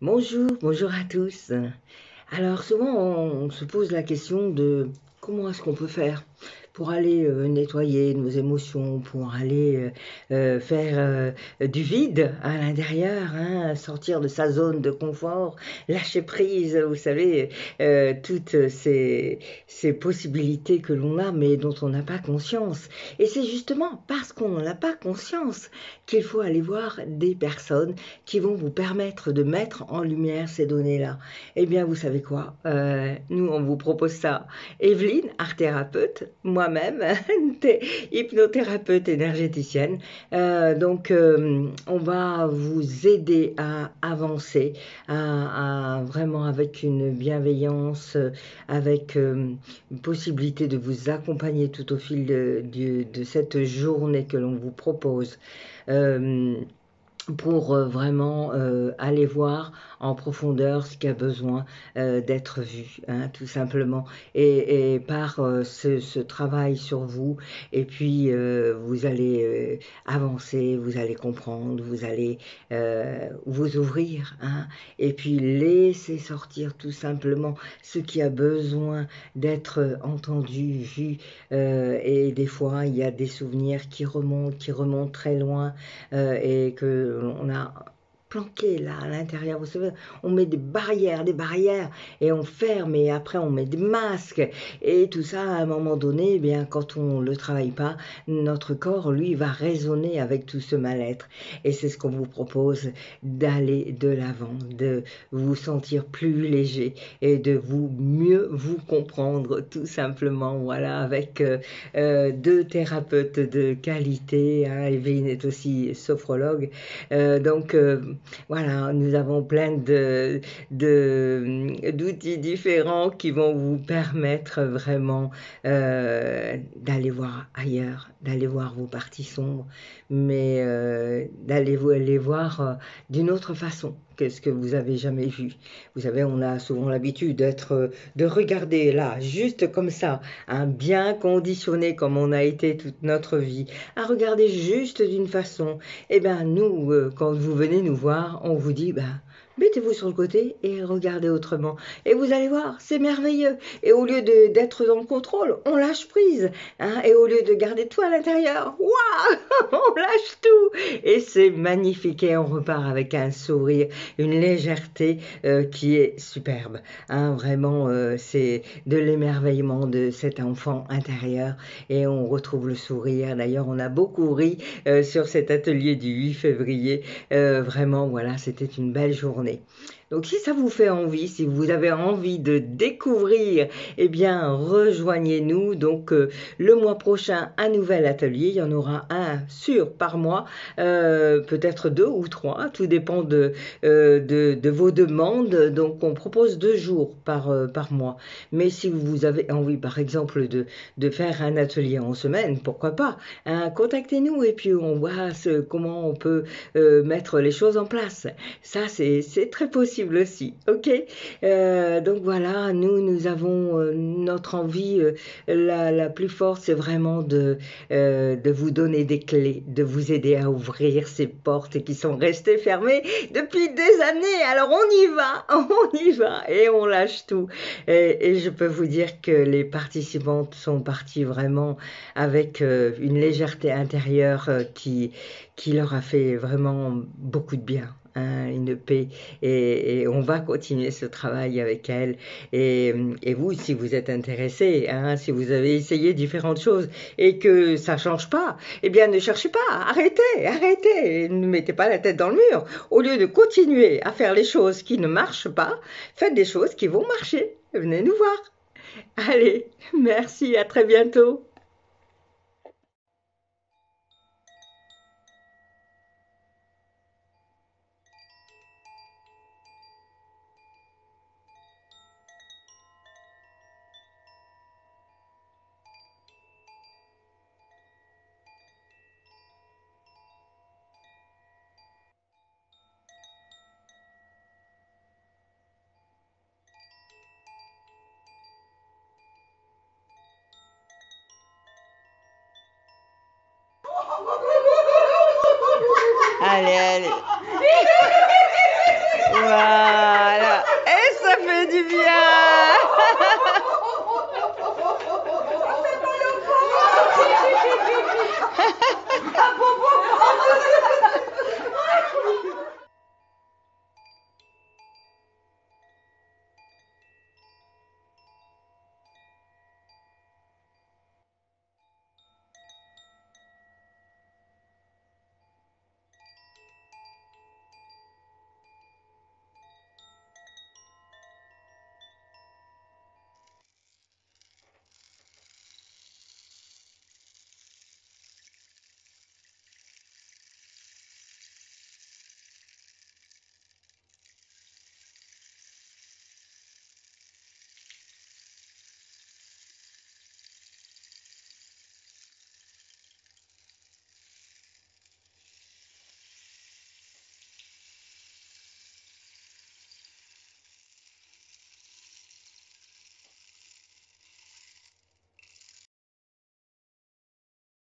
Bonjour, bonjour à tous. Alors souvent on se pose la question de comment est-ce qu'on peut faire pour aller nettoyer nos émotions, pour aller faire du vide à l'intérieur, hein, sortir de sa zone de confort, lâcher prise, vous savez, toutes ces possibilités que l'on a mais dont on n'a pas conscience. Et c'est justement parce qu'on n'en a pas conscience qu'il faut aller voir des personnes qui vont vous permettre de mettre en lumière ces données-là. Eh bien, vous savez quoi? Nous, on vous propose ça. Evelyne, art thérapeute, moi-même, hypnothérapeute énergéticienne. On va vous aider à avancer, vraiment avec une bienveillance, avec une possibilité de vous accompagner tout au fil de cette journée que l'on vous propose. Euh, pour vraiment aller voir en profondeur ce qui a besoin d'être vu, hein, tout simplement. Et par ce travail sur vous, et puis vous allez avancer, vous allez comprendre, vous allez vous ouvrir, hein, et puis laisser sortir tout simplement ce qui a besoin d'être entendu, vu. Et des fois, il y a des souvenirs qui remontent très loin et que on a planqué là à l'intérieur. Vous savez, on met des barrières et on ferme et après on met des masques et tout ça à un moment donné, eh bien quand on le travaille pas, notre corps lui va résonner avec tout ce mal-être et c'est ce qu'on vous propose d'aller de l'avant, de vous sentir plus léger et de vous mieux vous comprendre tout simplement. Voilà, avec deux thérapeutes de qualité, hein. Evelyne est aussi sophrologue. Voilà, nous avons plein d'outils différents qui vont vous permettre vraiment d'aller voir ailleurs, d'aller voir vos parties sombres, mais d'aller les voir d'une autre façon que ce que vous avez jamais vu. Vous savez, on a souvent l'habitude de regarder là, juste comme ça, hein, bien conditionné comme on a été toute notre vie, à regarder juste d'une façon. Eh bien, nous, quand vous venez nous voir, on vous dit, ben, mettez-vous sur le côté et regardez autrement. Et vous allez voir, c'est merveilleux. Et au lieu d'être dans le contrôle, on lâche prise, hein. Et au lieu de garder tout à l'intérieur, waouh, on lâche tout. Et c'est magnifique. Et on repart avec un sourire, une légèreté qui est superbe, hein. Vraiment, c'est de l'émerveillement de cet enfant intérieur et on retrouve le sourire. D'ailleurs, on a beaucoup ri sur cet atelier du 8 février. Vraiment, voilà, c'était une belle journée. Donc si ça vous fait envie, si vous avez envie de découvrir, eh bien rejoignez-nous. Donc le mois prochain, un nouvel atelier. Il y en aura un sûr par mois, peut-être deux ou trois. Tout dépend de vos demandes. Donc on propose 2 jours par mois. Mais si vous avez envie, par exemple, de faire un atelier en semaine, pourquoi pas, hein, contactez-nous et puis on voit comment on peut mettre les choses en place. Ça, c'est très possible aussi. OK. Donc voilà, nous avons notre envie la plus forte, c'est vraiment de vous donner des clés, de vous aider à ouvrir ces portes qui sont restées fermées depuis des années. Alors on y va, on y va et on lâche tout. Et je peux vous dire que les participantes sont parties vraiment avec une légèreté intérieure qui leur a fait vraiment beaucoup de bien, hein, une paix. Et on va continuer ce travail avec elles. Et vous, si vous êtes intéressé, hein, si vous avez essayé différentes choses et que ça ne change pas, eh bien ne cherchez pas, arrêtez, ne mettez pas la tête dans le mur. Au lieu de continuer à faire les choses qui ne marchent pas, faites des choses qui vont marcher. Venez nous voir. Allez, merci, à très bientôt. Allez, allez.